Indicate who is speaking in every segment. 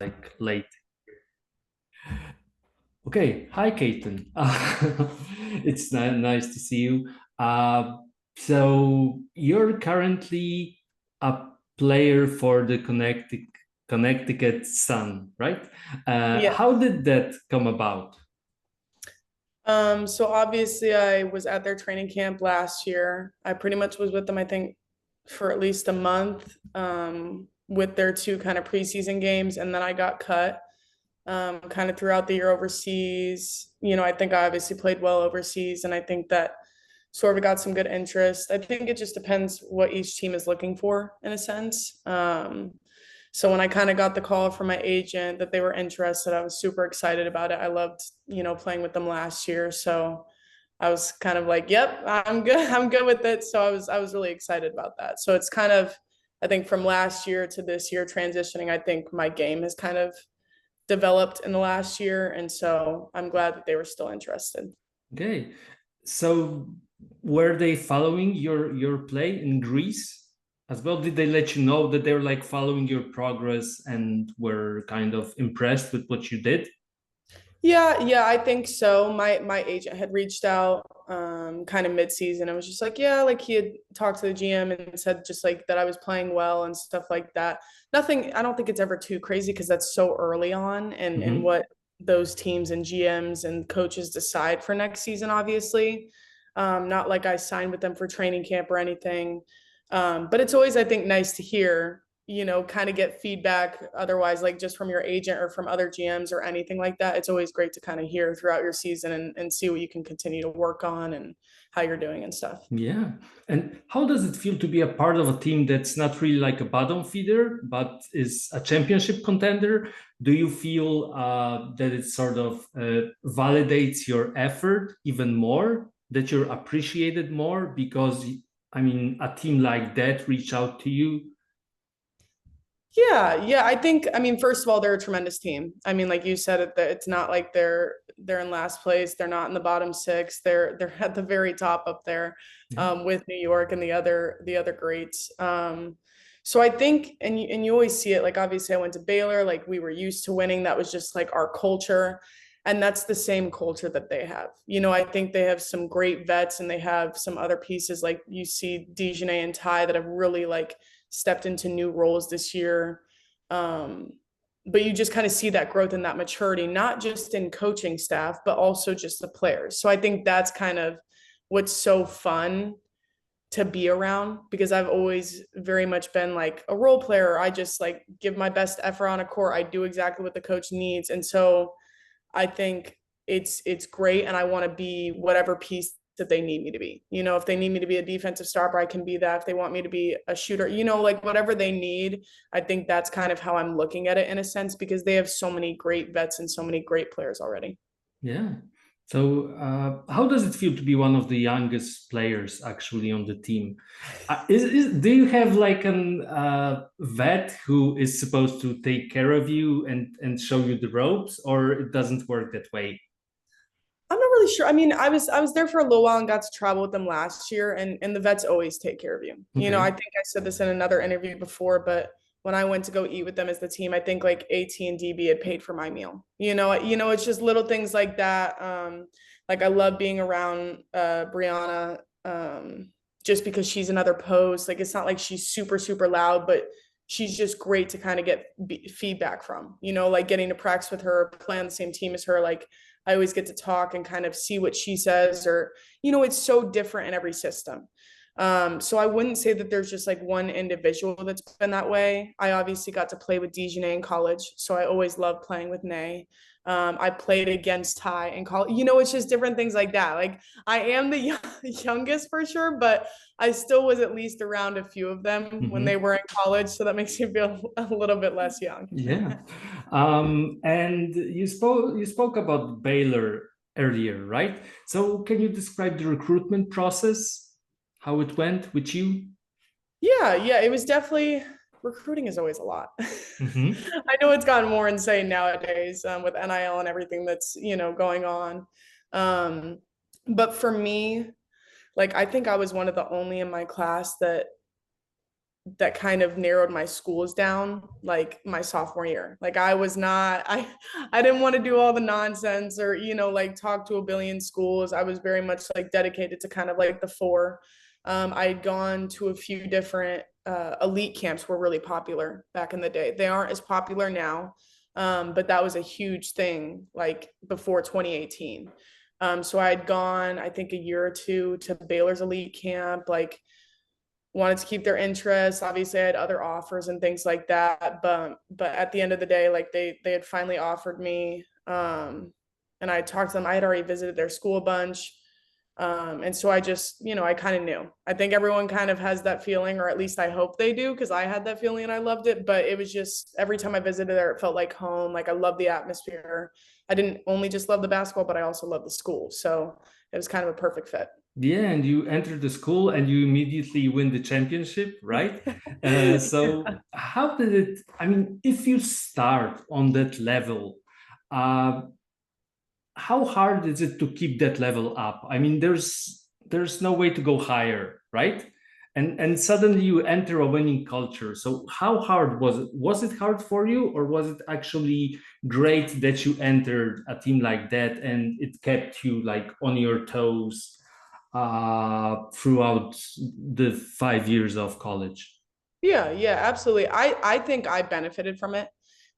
Speaker 1: like late. Okay, hi Caitlin. It's nice to see you. So you're currently a player for the Connecticut Sun, right?
Speaker 2: Yeah.
Speaker 1: How did that come about?
Speaker 2: So obviously I was at their training camp last year. I pretty much was with them, I think, for at least a month, with their two kind of preseason games, and then I got cut, kind of throughout the year overseas. I think I obviously played well overseas, and I think that sort of got some good interest. I think it just depends what each team is looking for in a sense. So when I kind of got the call from my agent that they were interested, I was super excited about it. I loved, playing with them last year. So I was kind of like, yep, I'm good. I'm good with it. So I was really excited about that. So it's kind of, I think from last year to this year transitioning, I think my game has kind of developed in the last year. And so I'm glad that they were still interested.
Speaker 1: Okay, so were they following your play in Greece as well? Did they let you know that they were like following your progress and were kind of impressed with what you did?
Speaker 2: Yeah, I think so. My agent had reached out kind of mid-season and was just like, yeah, like he had talked to the GM and said just like that I was playing well and stuff like that. Nothing, I don't think it's ever too crazy because that's so early on and
Speaker 1: Hmm.
Speaker 2: what those teams and GMs and coaches decide for next season, obviously. Not like I signed with them for training camp or anything. But it's always, I think, nice to hear, kind of get feedback otherwise, like just from your agent or from other GMs or anything like that. It's always great to kind of hear throughout your season and see what you can continue to work on and how you're doing and stuff.
Speaker 1: Yeah. And how does it feel to be a part of a team that's not really like a bottom feeder, but is a championship contender? Do you feel that it sort of validates your effort even more, that you're appreciated more because, I mean, a team like that reach out to you?
Speaker 2: Yeah, I think, I mean, first of all, they're a tremendous team. I mean, like you said, it's not like they're in last place. They're not in the bottom six. They're at the very top up there,
Speaker 1: Yeah.
Speaker 2: with New York and the other greats. So I think, and you always see it. Like obviously, I went to Baylor. Like we were used to winning. That was just like our culture, and that's the same culture that they have. I think they have some great vets, and they have some other pieces like you see Dejanay and Ty that have really like stepped into new roles this year. Um, but you just kind of see that growth and that maturity, not just in coaching staff, but also just the players. So I think that's kind of what's so fun to be around because I've always very much been like a role player. I just like give my best effort on a court. I do exactly what the coach needs. And so I think it's great and I want to be whatever piece that they need me to be. If they need me to be a defensive stopper, I can be that. If they want me to be a shooter, like whatever they need, I think that's kind of how I'm looking at it in a sense because they have so many great vets and so many great players already.
Speaker 1: Yeah. So, how does it feel to be one of the youngest players actually on the team? Do you have like an vet who is supposed to take care of you and show you the ropes, or it doesn't work that way?
Speaker 2: I'm not really sure. I mean, I was there for a little while and got to travel with them last year, and the vets always take care of you. I
Speaker 1: Okay.
Speaker 2: think I said this in another interview before, but when I went to go eat with them as the team, I think like AT and DB had paid for my meal. It's just little things like that. Like I love being around Brianna, just because she's another post. Like it's not like she's super super loud, but she's just great to kind of get feedback from. Like getting to practice with her, play on the same team as her, like I always get to talk and kind of see what she says, or, it's so different in every system. So I wouldn't say that there's just like one individual that's been that way. I obviously got to play with Dejanay in college, so I always loved playing with Nay. I played against Ty in college. It's just different things like that. Like I am the youngest for sure, but I still was at least around a few of them when they
Speaker 1: Hmm.
Speaker 2: were in college, so that makes me feel a little bit less young.
Speaker 1: Yeah. And you spoke about Baylor earlier, right? So, can you describe the recruitment process, how it went with you?
Speaker 2: Yeah, it was definitely recruiting is always a lot.
Speaker 1: Hmm.
Speaker 2: I know it's gotten more insane nowadays, with NIL and everything that's going on. Um, but for me, like I think I was one of the only in my class that that kind of narrowed my schools down like my sophomore year. Like I was not, I didn't want to do all the nonsense or, you know, like talk to a billion schools. I was very much like dedicated to kind of like the four. I had gone to a few different elite camps were really popular back in the day. They aren't as popular now, but that was a huge thing like before 2018. So I had gone, I think, a year or two to Baylor's elite camp, like wanted to keep their interest. Obviously, I had other offers and things like that. But at the end of the day, like they had finally offered me. And I talked to them. I had already visited their school a bunch. And so I just, you know, I kind of knew. I think everyone kind of has that feeling, or at least I hope they do, because I had that feeling and I loved it. But it was just every time I visited there, it felt like home. Like I loved the atmosphere. I didn't only just love the basketball, but I also loved the school. So it was kind of a perfect fit.
Speaker 1: Yeah, and you enter the school and you immediately win the championship, right? So how did it, I mean, if you start on that level, uh, how hard is it to keep that level up? I mean, there's no way to go higher, right? And suddenly you enter a winning culture. So how hard was it? Was it hard for you, or was it actually great that you entered a team like that and it kept you like on your toes throughout the 5 years of college?
Speaker 2: Yeah, absolutely. I think I benefited from it.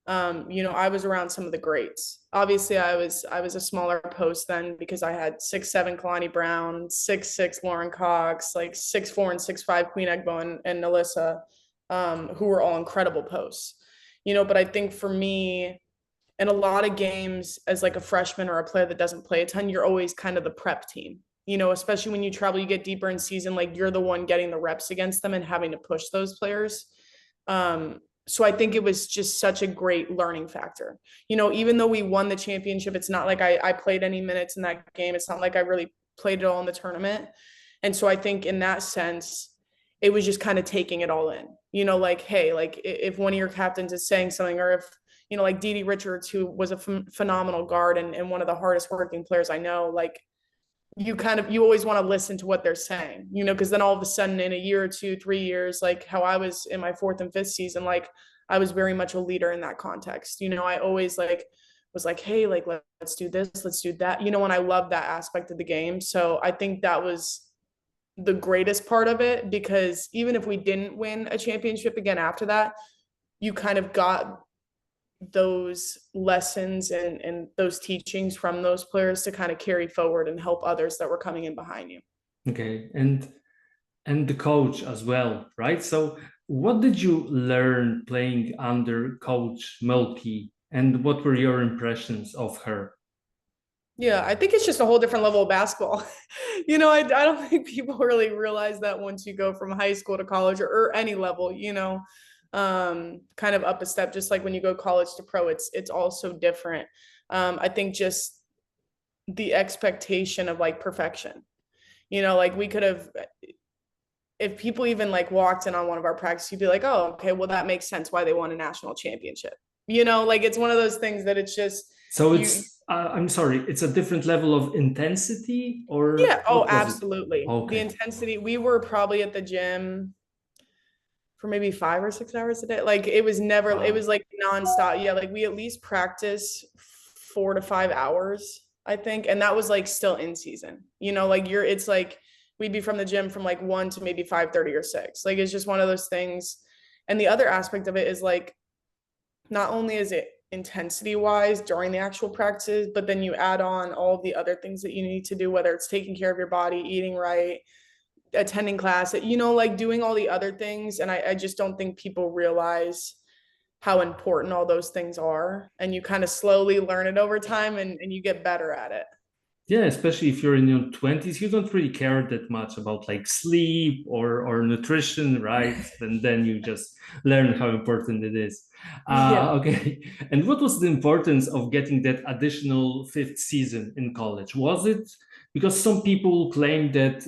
Speaker 2: You know, I was around some of the greats. Obviously, I was a smaller post then because I had 6'7" Kalani Brown, 6'6" Lauren Cox, like 6'4" and 6'5" Queen Egbo and NaLyssa, who were all incredible posts. You know, but I think for me, in a lot of games as like a freshman or a player that doesn't play a ton, you're always kind of the prep team. You know, especially when you travel, you get deeper in season, like you're the one getting the reps against them and having to push those players. So I think it was just such a great learning factor. You know, even though we won the championship, it's not like I played any minutes in that game. It's not like I really played it all in the tournament. And so I think in that sense, it was just kind of taking it all in. You know, like, hey, like if one of your captains is saying something, or if, you know, like Dee Dee Richards, who was a phenomenal guard and one of the hardest working players I know, like you always want to listen to what they're saying, you know, because then all of a sudden in a year or two, 3 years, like how I was in my fourth and fifth season, like I was very much a leader in that context. You know, I always like was like, hey, like let's do this, let's do that, you know, and I love that aspect of the game. So I think that was the greatest part of it, because even if we didn't win a championship again after that, you kind of got those lessons and those teachings from those players to kind of carry forward and help others that were coming in behind you.
Speaker 1: Okay, and the coach as well, right? So what did you learn playing under Coach Mulkey, and what were your impressions of her?
Speaker 2: Yeah, I think it's just a whole different level of basketball. You know, I don't think people really realize that once you go from high school to college, or any level, you know, kind of up a step, just like when you go college to pro, it's all so different. I think just the expectation of like perfection, you know, like we could have, if people even like walked in on one of our practices, you'd be like, oh, okay, well, that makes sense why they won a national championship. You know, like it's one of those things that it's just
Speaker 1: So
Speaker 2: you.
Speaker 1: I'm sorry, it's a different level of intensity, or
Speaker 2: Yeah, oh,
Speaker 1: what was it?
Speaker 2: absolutely. The
Speaker 1: Okay.
Speaker 2: intensity, we were probably at the gym for maybe 5 or 6 hours a day. Like it was never, it
Speaker 1: Wow.
Speaker 2: was like nonstop. Yeah, like we at least practice 4 to 5 hours, I think. And that was like still in season. You know, like it's like we'd be from the gym from like 1 to maybe 5:30 or 6. Like it's just one of those things. And the other aspect of it is like not only is it intensity wise during the actual practices, but then you add on all of the other things that you need to do, whether it's taking care of your body, eating right, attending class, you know, like doing all the other things. And I just don't think people realize how important all those things are. And you kind of slowly learn it over time and you get better at it.
Speaker 1: Yeah, especially if you're in your 20s, you don't really care that much about like sleep or nutrition, right? And then you just learn how important it is.
Speaker 2: Yeah.
Speaker 1: Okay. And what was the importance of getting that additional fifth season in college? Was it because some people claim that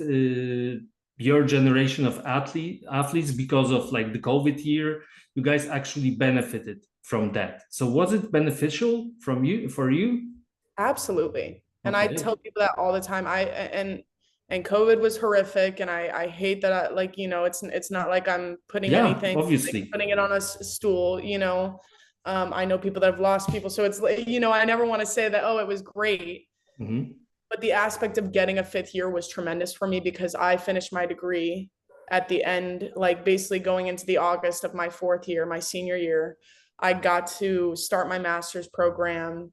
Speaker 1: your generation of athletes, because of like the COVID year, you guys actually benefited from that. So was it beneficial for you?
Speaker 2: Absolutely. And I
Speaker 1: Okay.
Speaker 2: tell people that all the time. And and COVID was horrific. And I hate that like, it's not like I'm putting
Speaker 1: Yeah,
Speaker 2: anything, like,
Speaker 1: obviously.
Speaker 2: putting it on a stool, I know people that have lost people. So it's like, I never want to say that, oh, it was great.
Speaker 1: Hmm.
Speaker 2: But the aspect of getting a fifth year was tremendous for me because I finished my degree at the end, like basically going into the August of my fourth year, my senior year. I got to start my master's program.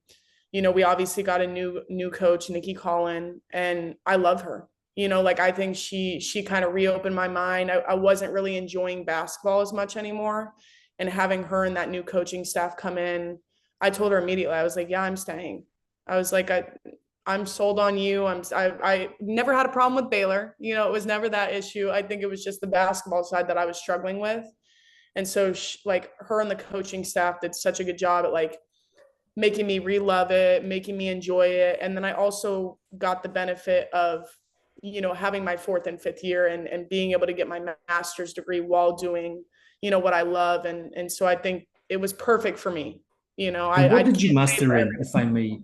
Speaker 2: We obviously got a new coach, Nikki Collin, and I love her. Like I think she kind of reopened my mind. I wasn't really enjoying basketball as much anymore. And having her and that new coaching staff come in, I told her immediately, I was like, yeah, I'm staying. I was like, I'm sold on you. I never had a problem with Baylor. It was never that issue. I think it was just the basketball side that I was struggling with. And so like her and the coaching staff did such a good job at like making me re-love it, making me enjoy it. And then I also got the benefit of, having my fourth and fifth year and being able to get my master's degree while doing, what I love. And so I think it was perfect for me.
Speaker 1: And
Speaker 2: I
Speaker 1: what did you
Speaker 2: can't say
Speaker 1: master
Speaker 2: for
Speaker 1: in,
Speaker 2: everyone.
Speaker 1: if I may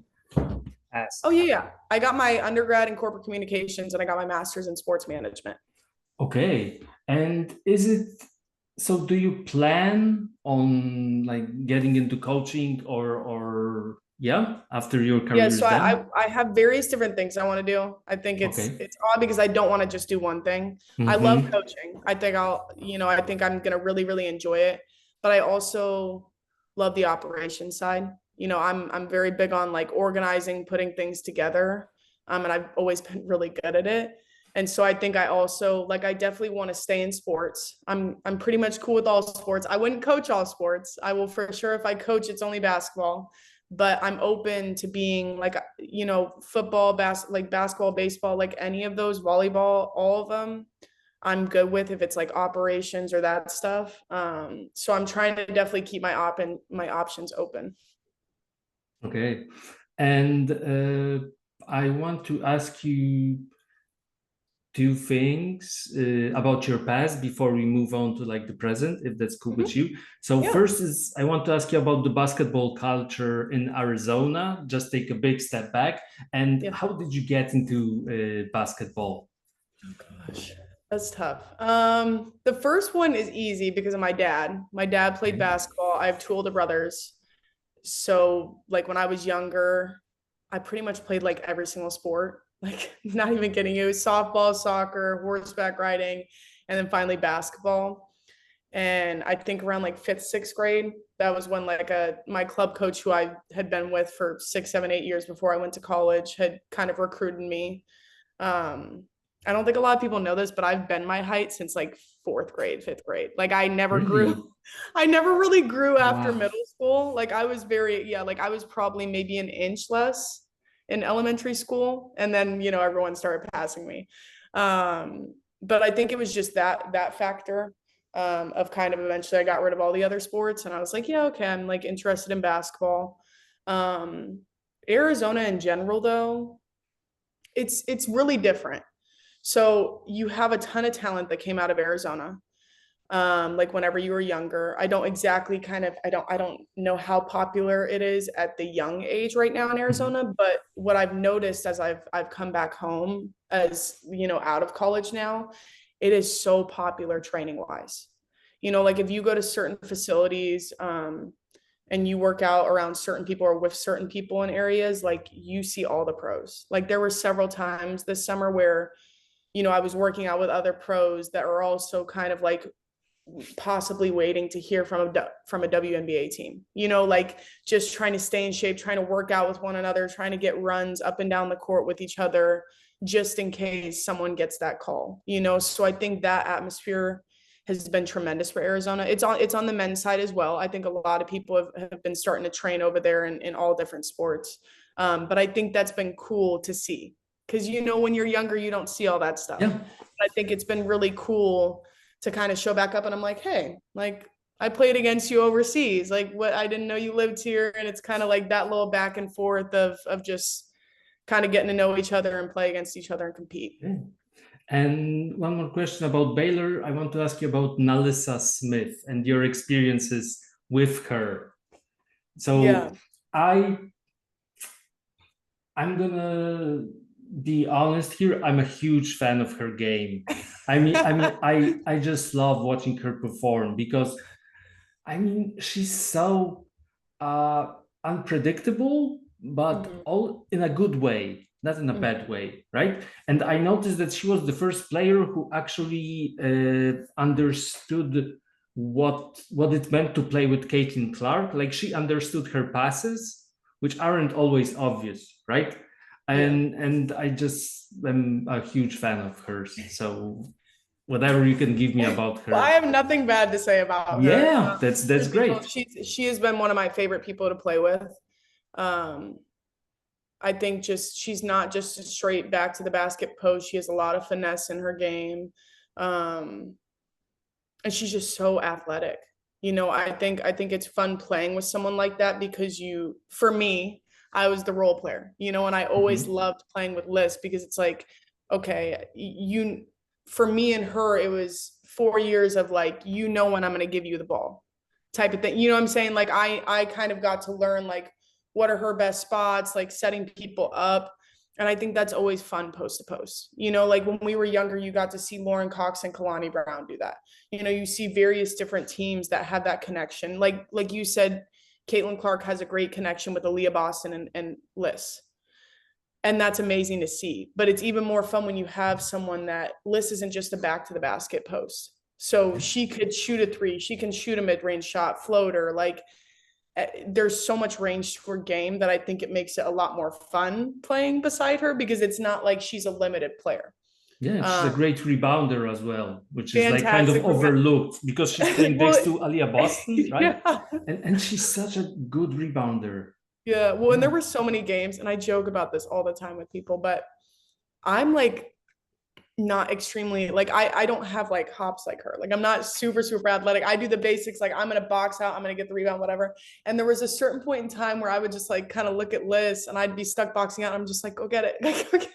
Speaker 1: ask?
Speaker 2: Oh yeah. I got my undergrad in corporate communications and I got my master's in sports management.
Speaker 1: Okay. And so do you plan on like getting into coaching or yeah, after your
Speaker 2: Yeah,
Speaker 1: career
Speaker 2: so
Speaker 1: is
Speaker 2: I
Speaker 1: done?
Speaker 2: I have various different things I want to do. I think it's
Speaker 1: Okay.
Speaker 2: it's odd because I don't want to just do one thing. I love
Speaker 1: Mm-hmm.
Speaker 2: coaching. I think I'm gonna really, really enjoy it. But I also love the operation side. I'm very big on like organizing, putting things together. And I've always been really good at it. And so I think I also like I definitely want to stay in sports. I'm pretty much cool with all sports. I wouldn't coach all sports. I will for sure if I coach, it's only basketball, but I'm open to being like, football, like basketball, baseball, like any of those, volleyball, all of them. I'm good with if it's like operations or that stuff. So I'm trying to definitely keep my options open.
Speaker 1: Okay. And I want to ask you two things about your past before we move on to like the present, if that's cool with
Speaker 2: Mhm.
Speaker 1: you. So
Speaker 2: Yeah.
Speaker 1: first is I want to ask you about the basketball culture in Arizona. Just take a big step back. And
Speaker 2: Yeah.
Speaker 1: how did you get into basketball?
Speaker 2: Oh gosh, that's tough. The first one is easy because of my dad. My dad played
Speaker 1: Okay.
Speaker 2: basketball. I have two older brothers. So like when I was younger, I pretty much played like every single sport. Like not even kidding you. Softball, soccer, horseback riding, and then finally basketball. And I think around like fifth, sixth grade, that was when like my club coach who I had been with for 6, 7, 8 years before I went to college had kind of recruited me. um, I don't think a lot of people know this, but I've been my height since like fourth grade, fifth grade. Like I never
Speaker 1: Really?
Speaker 2: grew. I never really grew after
Speaker 1: Wow.
Speaker 2: middle school. Like I was like I was probably maybe an inch less in elementary school. And then, everyone started passing me. But I think it was just that factor of kind of eventually I got rid of all the other sports and I was like, yeah, okay, I'm like interested in basketball. Um, Arizona in general, though, it's really different. So you have a ton of talent that came out of Arizona. Like whenever you were younger, I don't exactly I don't know how popular it is at the young age right now in
Speaker 1: Mhm.
Speaker 2: Arizona, but what I've noticed as I've come back home as, out of college now, it is so popular training wise. Like if you go to certain facilities, and you work out around certain people or with certain people in areas, like you see all the pros. Like there were several times this summer where, I was working out with other pros that are also kind of like possibly waiting to hear from a WNBA team. Like just trying to stay in shape, trying to work out with one another, trying to get runs up and down the court with each other, just in case someone gets that call. So I think that atmosphere has been tremendous for Arizona. It's on the men's side as well. I think a lot of people have been starting to train over there in all different sports. But I think that's been cool to see because when you're younger, you don't see all that stuff.
Speaker 1: Yeah.
Speaker 2: I think it's been really cool to kind of show back up and I'm like, hey, like I played against you overseas. Like what, I didn't know you lived here. And it's kind of like that little back and forth of just kind of getting to know each other and play against each other and compete.
Speaker 1: Okay. And one more question about Baylor. I want to ask you about NaLyssa Smith and your experiences with her. So
Speaker 2: Yeah.
Speaker 1: I I'm gonna be honest here. I'm a huge fan of her game. I just love watching her perform because she's so uh, unpredictable, but
Speaker 2: Mhm.
Speaker 1: all in a good way, not in a
Speaker 2: Mhm.
Speaker 1: bad way, right? And I noticed that she was the first player who actually understood what it meant to play with Caitlin Clark. Like she understood her passes, which aren't always obvious, right?
Speaker 2: Yeah.
Speaker 1: And I just am a huge fan of hers. So whatever you can give me about
Speaker 2: Well, I
Speaker 1: her,
Speaker 2: have nothing bad to say about her.
Speaker 1: yeah, that's
Speaker 2: Truth be told,
Speaker 1: great.
Speaker 2: she has been one of my favorite people to play with. Um, I think just she's not just a straight back to the basket post. She has a lot of finesse in her game. Um, and she's just so athletic. I think it's fun playing with someone like that because for me, I was the role player, and I always
Speaker 1: Mhm.
Speaker 2: loved playing with Liz because it's like, okay, for me and her, it was 4 years of like, when I'm going to give you the ball type of thing. You know what I'm saying? Like I kind of got to learn like what are her best spots, like setting people up. And I think that's always fun post to post. Like when we were younger, you got to see Lauren Cox and Kalani Brown do that. You see various different teams that have that connection. Like you said, Caitlin Clark has a great connection with Aaliyah Boston and Liz. And that's amazing to see. But it's even more fun when you have someone that Liz isn't just a back to the basket post. So she could shoot a three, she can shoot a mid-range shot, floater. Like there's so much range to her game that I think it makes it a lot more fun playing beside her because it's not like she's a limited player.
Speaker 1: Yeah, she's a
Speaker 2: Um,
Speaker 1: great rebounder as well, which is like kind of
Speaker 2: Fantastic.
Speaker 1: overlooked because she's playing next
Speaker 2: Well,
Speaker 1: to Aliyah Boston, right?
Speaker 2: yeah.
Speaker 1: And she's such a good rebounder.
Speaker 2: Yeah. Well, and there
Speaker 1: Yeah.
Speaker 2: were so many games, and I joke about this all the time with people, but I'm like not extremely like I don't have like hops like her. Like I'm not super athletic. I do the basics. Like I'm gonna box out, I'm gonna get the rebound, whatever. And there was a certain point in time where I would just like kind of look at Liz and I'd be stuck boxing out. And I'm just like, go get it. Like, okay.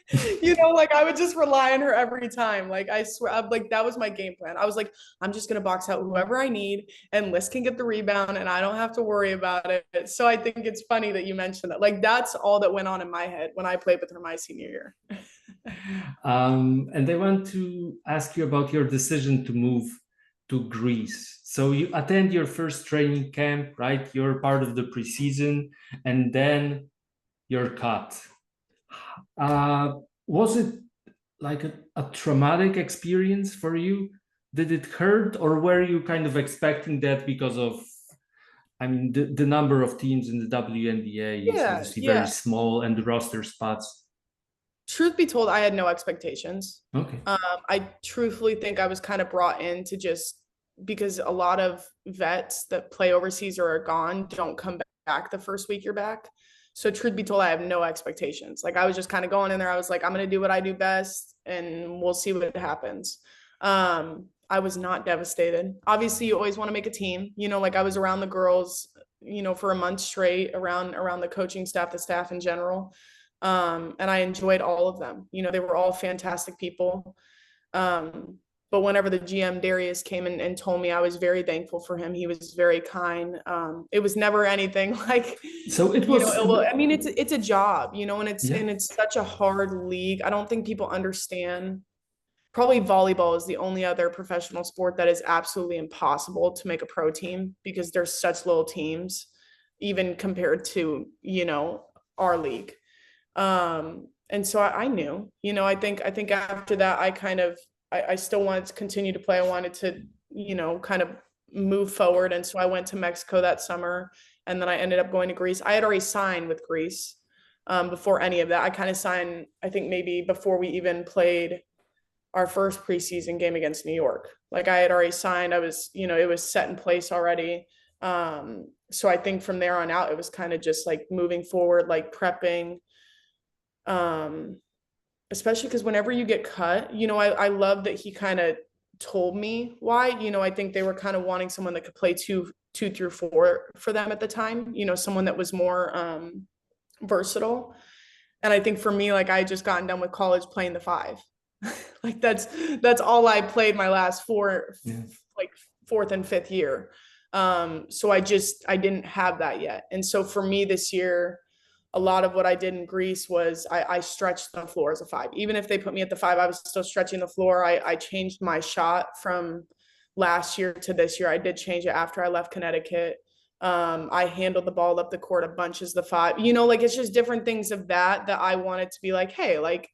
Speaker 2: Like I would just rely on her every time. Like I swear, like that was my game plan. I was like, I'm just gonna box out whoever I need, and Liz can get the rebound, and I don't have to worry about it. So I think it's funny that you mentioned that. Like that's all that went on in my head when I played with her my senior year.
Speaker 1: And I want to ask you about your decision to move to Greece. So you attend your first training camp, right? You're part of the preseason, and then you're cut. Was it like a traumatic experience for you? Did it hurt, or were you kind of expecting that because of, the number of teams in the WNBA is
Speaker 2: Yeah,
Speaker 1: obviously very
Speaker 2: yeah.
Speaker 1: small and the roster spots.
Speaker 2: Truth be told, I had no expectations.
Speaker 1: Okay.
Speaker 2: I truthfully think I was kind of brought in to just because a lot of vets that play overseas or are gone don't come back the first week you're back. So truth be told, I have no expectations. Like I was just kind of going in there. I was like, I'm gonna do what I do best, and we'll see what happens. I was not devastated. Obviously, you always want to make a team. Like I was around the girls, for a month straight, around the coaching staff, the staff in general. And I enjoyed all of them. They were all fantastic people. But whenever the GM Darius came and told me, I was very thankful for him. He was very kind. It was never anything like,
Speaker 1: So it was,
Speaker 2: I mean, it's a job, and it's
Speaker 1: yeah.
Speaker 2: and it's such a hard league. I don't think people understand. Probably volleyball is the only other professional sport that is absolutely impossible to make a pro team because there's such little teams, even compared to, our league. And so I knew, I think after that, I still wanted to continue to play. I wanted to, kind of move forward. And so I went to Mexico that summer, and then I ended up going to Greece. I had already signed with Greece before any of that. I kind of signed, I think maybe before we even played our first preseason game against New York. Like I had already signed, it was set in place already. So I think from there on out, it was kind of just like moving forward, like prepping, um, especially because whenever you get cut, I love that he kind of told me why. I think they were kind of wanting someone that could play two through four for them at the time, someone that was more versatile. And I think for me, like I had just gotten done with college playing the five. Like that's all I played my last
Speaker 1: Yeah.
Speaker 2: like fourth and fifth year. So I didn't have that yet. And so for me this year, a lot of what I did in Greece was I stretched the floor as a 5. Even if they put me at the 5, I was still stretching the floor. I changed my shot from last year to this year. I did change it after I left Connecticut. I handled the ball up the court a bunch as the 5. You know, like it's just different things of that I wanted to be like, hey, like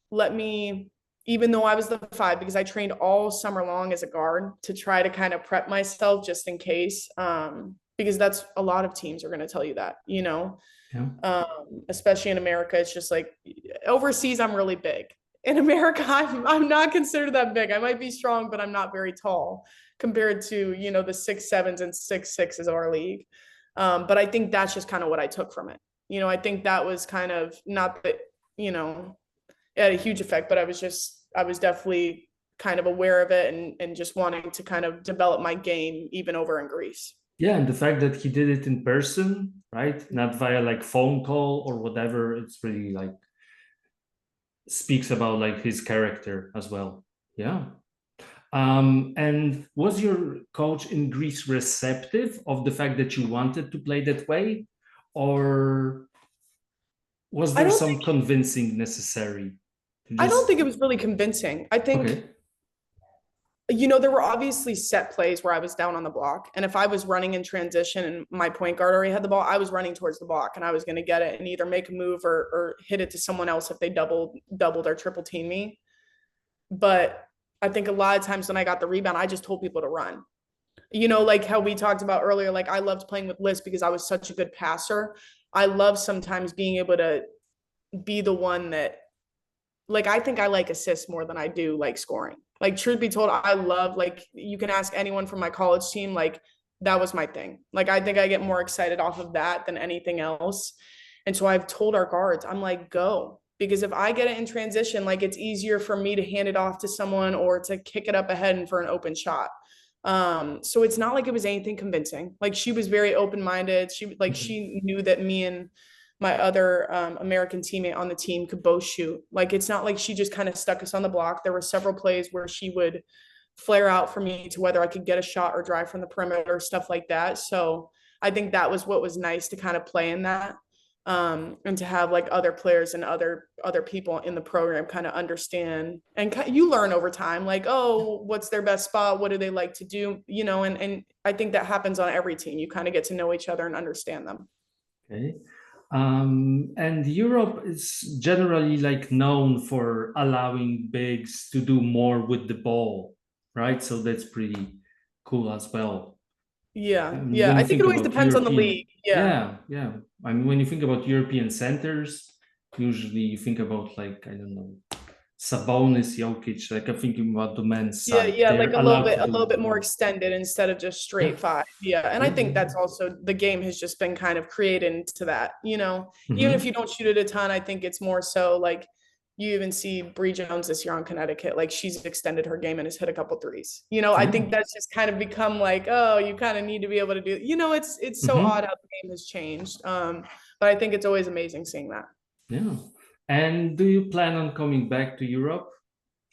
Speaker 2: let me, even though I was the 5, because I trained all summer long as a guard to try to kind of prep myself just in case. Because that's a lot of teams are going to tell you that, you know.
Speaker 1: Yeah.
Speaker 2: Especially in America, it's just like overseas, I'm really big. In America, I'm not considered that big. I might be strong, but I'm not very tall compared to, you know, the 6'7s and 6'6s of our league. But I think that's just kind of what I took from it. You know, I think that was kind of not that, you know, it had a huge effect, but I was definitely kind of aware of it and just wanting to kind of develop my game even over in Greece.
Speaker 1: Yeah, and the fact that he did it in person, right? Not via like phone call or whatever, it's really like speaks about like his character as well. Yeah. And was your coach in Greece receptive of the fact that you wanted to play that way? Or was there some convincing necessary?
Speaker 2: I don't think it was really convincing. I think,
Speaker 1: okay.
Speaker 2: You know, there were obviously set plays where I was down on the block. And if I was running in transition and my point guard already had the ball, I was running towards the block and I was going to get it and either make a move or hit it to someone else if they doubled or triple team me. But I think a lot of times when I got the rebound, I just told people to run. You know, like how we talked about earlier, like I loved playing with Liz because I was such a good passer. I love sometimes being able to be the one that, like, I think I like assists more than I do like scoring. Like, truth be told, I love, like, you can ask anyone from my college team, like, that was my thing. Like, I think I get more excited off of that than anything else. And so I've told our guards, I'm like, go. Because if I get it in transition, like, it's easier for me to hand it off to someone or to kick it up ahead and for an open shot. So it's not like it was anything convincing. Like, she was very open-minded. She knew that me and my other American teammate on the team could both shoot. Like, it's not like she just kind of stuck us on the block. There were several plays where she would flare out for me to whether I could get a shot or drive from the perimeter, stuff like that. So I think that was what was nice to kind of play in that. And to have like other players and other people in the program kind of understand, and you learn over time, like, oh, what's their best spot? What do they like to do? You know, and I think that happens on every team. You kind of get to know each other and understand them.
Speaker 1: Okay. And Europe is generally like known for allowing bigs to do more with the ball, right? So that's pretty cool as well.
Speaker 2: Yeah, yeah. I think it always depends on the league.
Speaker 1: Yeah, yeah. I mean, when you think about European centers, usually you think about like, I don't know, Sabonis, Jokic. Like I'm thinking about the men's side.
Speaker 2: Yeah, like a little bit more extended instead of just straight 5. Yeah, and I think that's also the game has just been kind of created into that. You know, even if you don't shoot it a ton, I think it's more so like you even see Bree Jones this year on Connecticut. Like she's extended her game and has hit a couple threes. You know, I think that's just kind of become like, oh, you kind of need to be able to do. You know, it's so odd how the game has changed. But I think it's always amazing seeing that.
Speaker 1: Yeah. And do you plan on coming back to Europe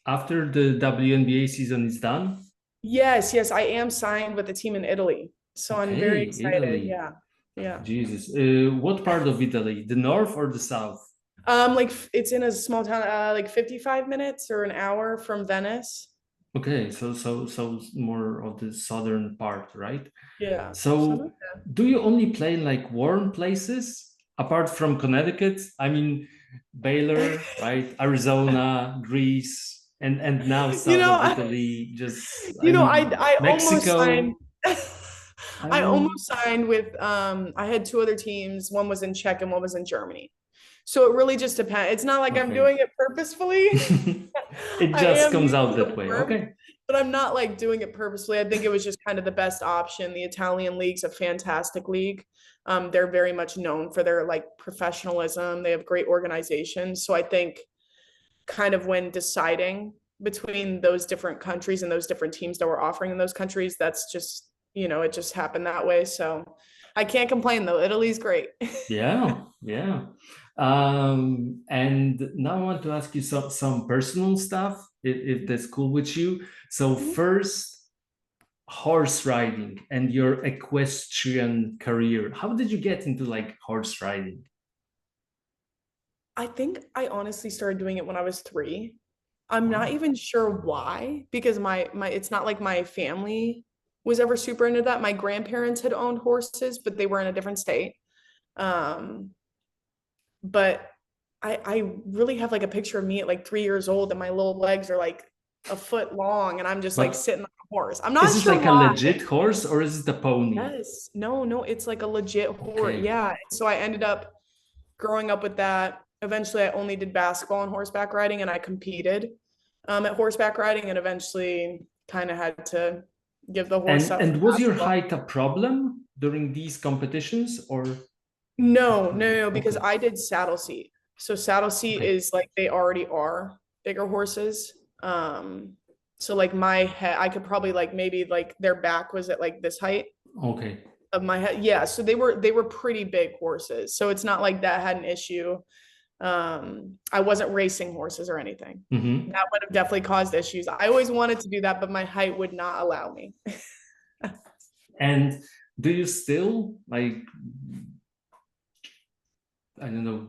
Speaker 1: after the WNBA season is done?
Speaker 2: Yes, I am signed with a team in Italy. So I'm very excited. Italy. Yeah.
Speaker 1: Jesus. What part of Italy? The north or the south?
Speaker 2: Like it's in a small town, like 55 minutes or an hour from Venice.
Speaker 1: Okay, so more of the southern part, right?
Speaker 2: Yeah.
Speaker 1: So do you only play in like warm places apart from Connecticut? I mean, Baylor, right? Arizona, Greece, and now south of Italy. Just
Speaker 2: I
Speaker 1: Mexico.
Speaker 2: Almost signed. I almost signed with I had 2 other teams. One was in Czech and one was in Germany. So it really just depends. It's not like I'm doing it purposefully.
Speaker 1: It just comes out that way. Okay.
Speaker 2: But I'm not like doing it purposefully. I think it was just kind of the best option. The Italian league's a fantastic league. They're very much known for their like professionalism. They have great organizations. So I think kind of when deciding between those different countries and those different teams that were offering in those countries, that's just, you know, it just happened that way. So I can't complain though. Italy's great.
Speaker 1: Yeah. And now I want to ask you some personal stuff, if that's cool with you. So first, horse riding and your equestrian career. How did you get into like horse riding?
Speaker 2: I think I honestly started doing it when I was 3. I'm not
Speaker 1: Wow.
Speaker 2: even sure why, because my it's not like my family was ever super into that. My grandparents had owned horses, but they were in a different state. Um, but I really have like a picture of me at like 3 years old, and my little legs are like a foot long, and I'm just like
Speaker 1: But
Speaker 2: sitting on a horse. I'm
Speaker 1: is
Speaker 2: not
Speaker 1: it
Speaker 2: sure
Speaker 1: like a
Speaker 2: why.
Speaker 1: legit horse or is it a pony?
Speaker 2: Yes. No, no, it's like a legit horse.
Speaker 1: Okay.
Speaker 2: Yeah. So I ended up growing up with that. Eventually, I only did basketball and horseback riding, and I competed at horseback riding, and eventually kind of had to give the horse up for
Speaker 1: And was your
Speaker 2: basketball.
Speaker 1: height a problem during these competitions or
Speaker 2: No, no, no, because
Speaker 1: okay.
Speaker 2: I did saddle seat. So saddle seat
Speaker 1: Okay.
Speaker 2: is like they already are bigger horses. So like my head, I could probably like maybe like their back was at like this height
Speaker 1: Okay.
Speaker 2: of my head. Yeah, so they were pretty big horses. So it's not like that had an issue. I wasn't racing horses or anything.
Speaker 1: Mm-hmm.
Speaker 2: That would have definitely caused issues. I always wanted to do that, but my height would not allow me.
Speaker 1: And do you still like, I don't know,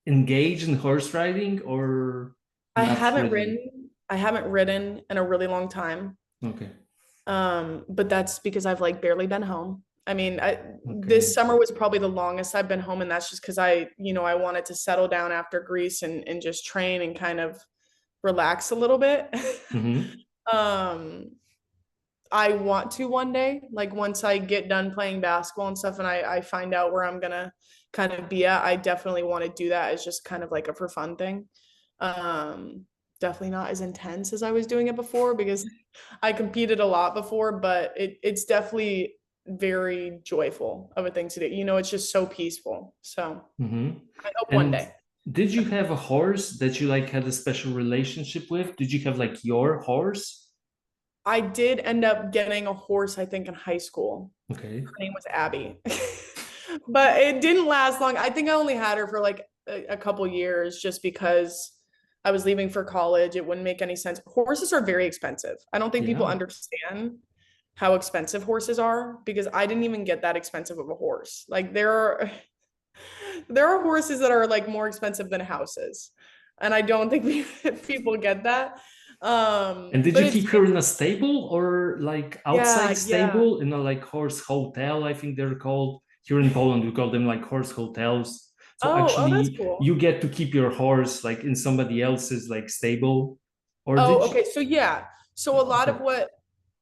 Speaker 1: engage in horse riding or
Speaker 2: I
Speaker 1: not
Speaker 2: haven't
Speaker 1: really?
Speaker 2: ridden. I haven't ridden in a really long time.
Speaker 1: Okay.
Speaker 2: But that's because I've like barely been home. I mean, this
Speaker 1: Okay.
Speaker 2: summer was probably the longest I've been home, and that's just because I wanted to settle down after Greece and just train and kind of relax a little bit.
Speaker 1: Mm-hmm.
Speaker 2: um, I want to one day, like once I get done playing basketball and stuff, and I find out where I'm gonna kind of be at, I definitely want to do that as just kind of like a for fun thing. Um, Definitely not as intense as I was doing it before because I competed a lot before, but it's definitely very joyful of a thing to do. It's just so peaceful. So
Speaker 1: Mm-hmm.
Speaker 2: I hope one
Speaker 1: And
Speaker 2: day.
Speaker 1: did you have a horse that you like had a special relationship with? Did you have like your horse?
Speaker 2: I did end up getting a horse, I think, in high school.
Speaker 1: Okay.
Speaker 2: Her name was Abby. But it didn't last long. I think I only had her for like a couple years just because I was leaving for college. It wouldn't make any sense. Horses are very expensive. I don't think people
Speaker 1: Yeah.
Speaker 2: understand how expensive horses are because I didn't even get that expensive of a horse. Like there are horses that are like more expensive than houses. And I don't think people get that.
Speaker 1: And did
Speaker 2: But
Speaker 1: you
Speaker 2: it's
Speaker 1: keep her in a stable or like outside
Speaker 2: yeah, yeah.
Speaker 1: stable in a like horse hotel? I think they're called here in Poland. We call them like horse hotels. So
Speaker 2: Oh, that's
Speaker 1: actually, you
Speaker 2: cool.
Speaker 1: get to keep your horse like in somebody else's like stable. Or did
Speaker 2: Oh,
Speaker 1: you?
Speaker 2: okay. So yeah. So a lot
Speaker 1: Okay.
Speaker 2: of what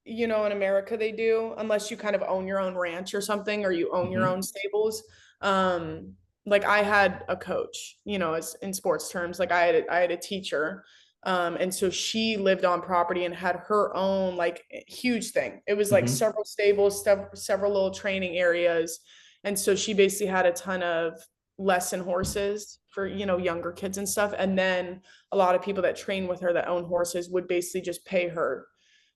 Speaker 2: in America they do, unless you kind of own your own ranch or something, or you own your
Speaker 1: Mm-hmm.
Speaker 2: own stables. Like I had a coach, as in sports terms, like I had a teacher. And so she lived on property and had her own like huge thing. It was like
Speaker 1: Mm-hmm.
Speaker 2: several stables, several little training areas. And so she basically had a ton of lesson horses for, younger kids and stuff. And then a lot of people that train with her that own horses would basically just pay her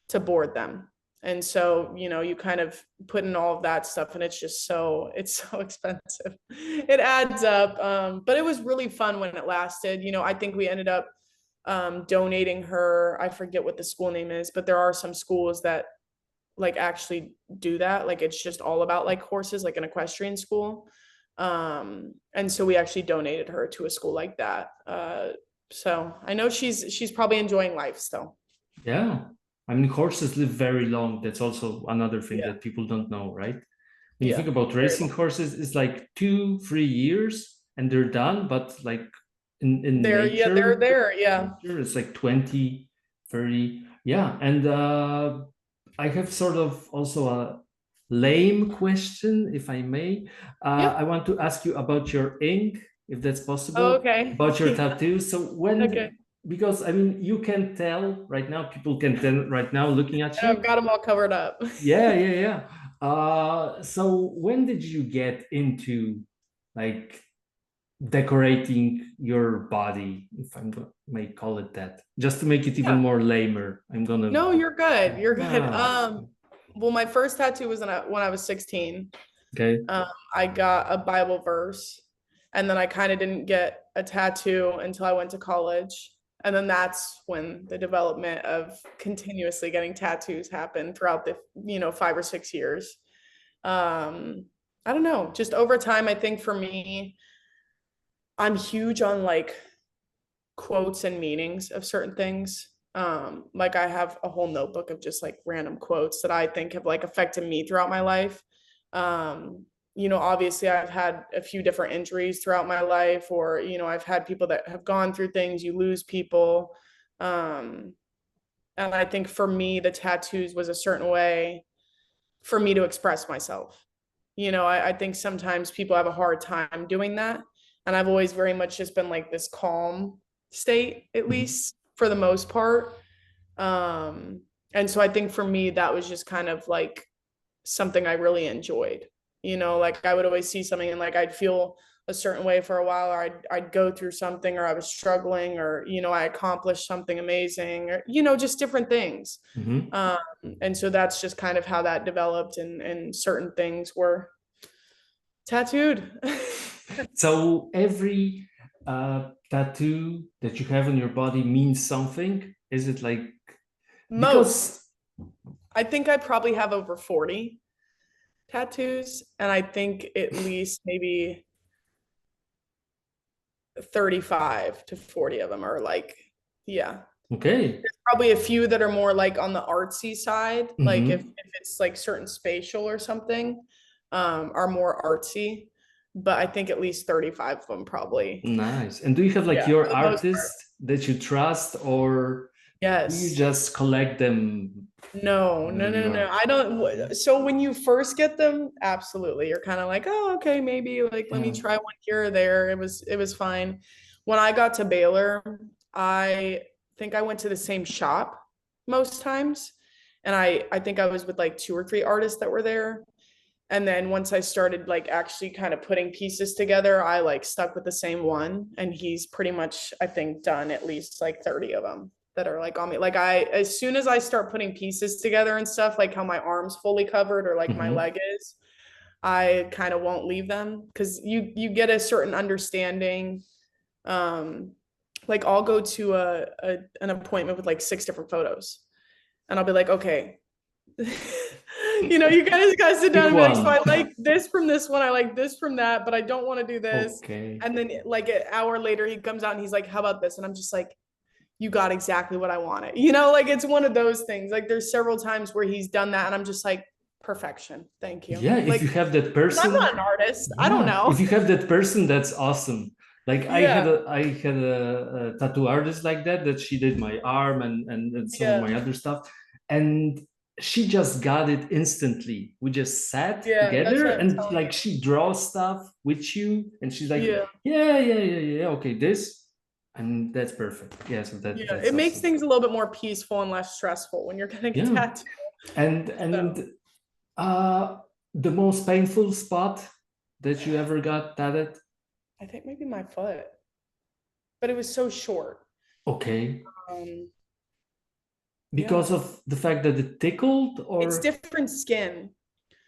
Speaker 2: to board them. And so, you kind of put in all of that stuff and it's so expensive. It adds up. But it was really fun when it lasted. I think we ended up donating her. I forget what the school name is, but there are some schools that like actually do that. Like it's just all about like horses, like an equestrian school. And so we actually donated her to a school like that. So I know she's probably enjoying life still.
Speaker 1: Yeah. I mean, horses live very long. That's also another thing
Speaker 2: Yeah.
Speaker 1: that people don't know, right? When you
Speaker 2: Yeah.
Speaker 1: think about
Speaker 2: Very
Speaker 1: racing
Speaker 2: long.
Speaker 1: horses, it's like 2, 3 years and they're done. But like in
Speaker 2: Yeah, they're there. Yeah.
Speaker 1: nature, it's like 20, 30. Yeah. And I have sort of also a lame question, if I may. I
Speaker 2: Yep.
Speaker 1: want to ask you about your ink, if that's
Speaker 2: Oh,
Speaker 1: possible,
Speaker 2: okay.
Speaker 1: about your
Speaker 2: Yeah.
Speaker 1: tattoos. So when,
Speaker 2: Okay.
Speaker 1: because I mean, you can tell right now, people can tell right now looking at
Speaker 2: I've
Speaker 1: you.
Speaker 2: got them all covered up.
Speaker 1: Yeah, yeah, yeah. So when did you get into like decorating your body, if may call it that, just to make it even
Speaker 2: Yeah.
Speaker 1: more lamer? I'm gonna.
Speaker 2: No, you're good. You're good.
Speaker 1: Ah,
Speaker 2: Well, my first tattoo was when I was 16.
Speaker 1: okay.
Speaker 2: I got a Bible verse, and then I kind of didn't get a tattoo until I went to college. And then that's when the development of continuously getting tattoos happened throughout the, 5 or 6 years. I don't know, just over time, I think for me, I'm huge on like quotes and meanings of certain things. Like I have a whole notebook of just like random quotes that I think have like affected me throughout my life. Um, Obviously I've had a few different injuries throughout my life, or, I've had people that have gone through things, you lose people. Um, and I think for me, the tattoos was a certain way for me to express myself. I think sometimes people have a hard time doing that. And I've always very much just been like this calm state, at
Speaker 1: Mhm.
Speaker 2: least for the most part. Um, and so I think for me, that was just kind of like something I really enjoyed. Like I would always see something and like I'd feel a certain way for a while, or I'd go through something, or I was struggling, or I accomplished something amazing, or just different things.
Speaker 1: Mhm.
Speaker 2: Um, and so that's just kind of how that developed, and certain things were tattooed.
Speaker 1: So every tattoo that you have on your body means something? Is it like
Speaker 2: Most.
Speaker 1: because
Speaker 2: I think I probably have over 40 tattoos, and I think at least maybe 35 to 40 of them are like, yeah.
Speaker 1: okay.
Speaker 2: There's probably a few that are more like on the artsy side, like if,
Speaker 1: Hmm.
Speaker 2: if it's like certain spatial or something, are more artsy. But I think at least 35 of them probably,
Speaker 1: Nice. And do you have like
Speaker 2: yeah,
Speaker 1: your
Speaker 2: for the most part.
Speaker 1: artist that you trust, or do you
Speaker 2: Yes.
Speaker 1: just collect them
Speaker 2: No, no,
Speaker 1: whenever you
Speaker 2: no, no.
Speaker 1: are?
Speaker 2: I don't. So when you first get them, absolutely, you're kind of like, oh, okay, maybe like let me
Speaker 1: Yeah.
Speaker 2: try one here or there. It was fine. When I got to Baylor, I think I went to the same shop most times, and I think I was with like two or three artists that were there. And then once I started like actually kind of putting pieces together, I like stuck with the same one. And he's pretty much, I think, done at least like 30 of them that are like on me. Like as soon as I start putting pieces together and stuff, like how my arm's fully covered or like my
Speaker 1: Hmm.
Speaker 2: leg is, I kind of won't leave them because you get a certain understanding. Um, like I'll go to an appointment with like 6 different photos, and I'll be like, okay, you guys gotta sit down
Speaker 1: Pick
Speaker 2: and be like, so
Speaker 1: one.
Speaker 2: I like this from this one, I like this from that, but I don't want to do this.
Speaker 1: Okay.
Speaker 2: And then like an hour later, he comes out and he's like, how about this? And I'm just like, you got exactly what I wanted. Like it's one of those things. Like there's several times where he's done that, and I'm just like, perfection. Thank you.
Speaker 1: Yeah, if
Speaker 2: Like,
Speaker 1: you have that
Speaker 2: 'cause I'm not
Speaker 1: person,
Speaker 2: an artist. I don't
Speaker 1: yeah,
Speaker 2: know.
Speaker 1: if you have that person, that's awesome. Like
Speaker 2: Yeah.
Speaker 1: I had a tattoo artist like that she did my arm and some of
Speaker 2: Yeah.
Speaker 1: my other stuff, and she just got it instantly. We just sat
Speaker 2: Yeah. That's
Speaker 1: together
Speaker 2: what I'm
Speaker 1: and
Speaker 2: telling
Speaker 1: like she draws stuff with you, and she's like,
Speaker 2: you. Yeah.
Speaker 1: yeah, okay, this, and that's perfect. Yeah, so
Speaker 2: Yeah.
Speaker 1: that's
Speaker 2: It makes
Speaker 1: awesome.
Speaker 2: things a little bit more peaceful and less stressful when you're getting a
Speaker 1: Yeah,
Speaker 2: tattoo.
Speaker 1: and
Speaker 2: So
Speaker 1: uh, the most painful spot that you ever got tatted?
Speaker 2: I think maybe my foot, but it was so short.
Speaker 1: Okay.
Speaker 2: Um,
Speaker 1: Because
Speaker 2: yeah.
Speaker 1: of the fact that it tickled,
Speaker 2: It's
Speaker 1: or
Speaker 2: different skin.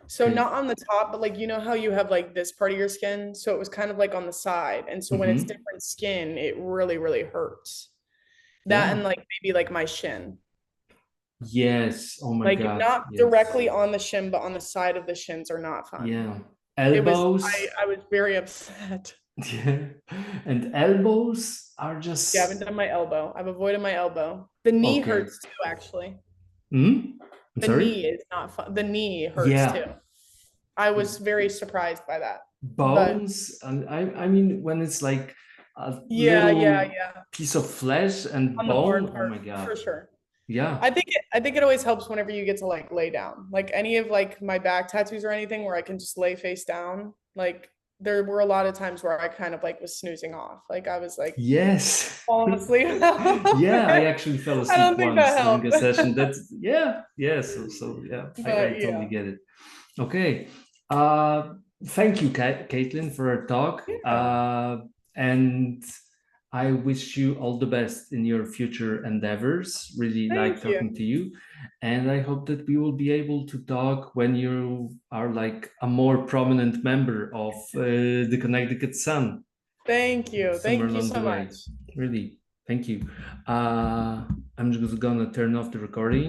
Speaker 2: So
Speaker 1: okay.
Speaker 2: not on the top, but like how you have like this part of your skin. So it was kind of like on the side. And so when it's
Speaker 1: Hmm.
Speaker 2: different skin, it really, really hurts. That
Speaker 1: Yeah.
Speaker 2: and like maybe like my shin.
Speaker 1: Yes. Oh my
Speaker 2: Like
Speaker 1: God.
Speaker 2: not
Speaker 1: Yes.
Speaker 2: directly on the shin, but on the side of the shins are not fun.
Speaker 1: Yeah.
Speaker 2: It was
Speaker 1: Elbows.
Speaker 2: I was very upset.
Speaker 1: Yeah. And elbows are
Speaker 2: Yeah, I haven't
Speaker 1: just
Speaker 2: done my elbow. I've avoided my elbow. The knee
Speaker 1: okay.
Speaker 2: hurts too, actually.
Speaker 1: Hmm? I'm
Speaker 2: The
Speaker 1: sorry?
Speaker 2: knee is not fun. The knee hurts too.
Speaker 1: Yeah.
Speaker 2: I was very surprised by that. But
Speaker 1: Bones. And I mean, when it's like a
Speaker 2: yeah, yeah,
Speaker 1: little
Speaker 2: yeah.
Speaker 1: piece of flesh and
Speaker 2: On the hard
Speaker 1: bone, oh
Speaker 2: part,
Speaker 1: my
Speaker 2: for
Speaker 1: God.
Speaker 2: sure.
Speaker 1: Yeah.
Speaker 2: I think it always helps whenever you get to like lay down. Like any of like my back tattoos or anything where I can just lay face down. Like there were a lot of times where I kind of like was snoozing off. Like I was like
Speaker 1: Yes.
Speaker 2: falling asleep.
Speaker 1: Yeah, I actually fell
Speaker 2: I
Speaker 1: asleep
Speaker 2: don't think that
Speaker 1: once during a
Speaker 2: helped.
Speaker 1: session. That's yeah. So yeah, I
Speaker 2: But
Speaker 1: totally
Speaker 2: yeah.
Speaker 1: get it. Okay. Thank you, Caitlin, for our talk.
Speaker 2: Yeah.
Speaker 1: And I wish you all the best in your future endeavors. Really like
Speaker 2: Thank you.
Speaker 1: talking to you. And I hope that we will be able to talk when you are like a more prominent member of the Connecticut Sun
Speaker 2: Thank you.
Speaker 1: somewhere
Speaker 2: Thank you
Speaker 1: along the
Speaker 2: so
Speaker 1: way.
Speaker 2: much.
Speaker 1: Really, thank you. I'm just gonna turn off the recording.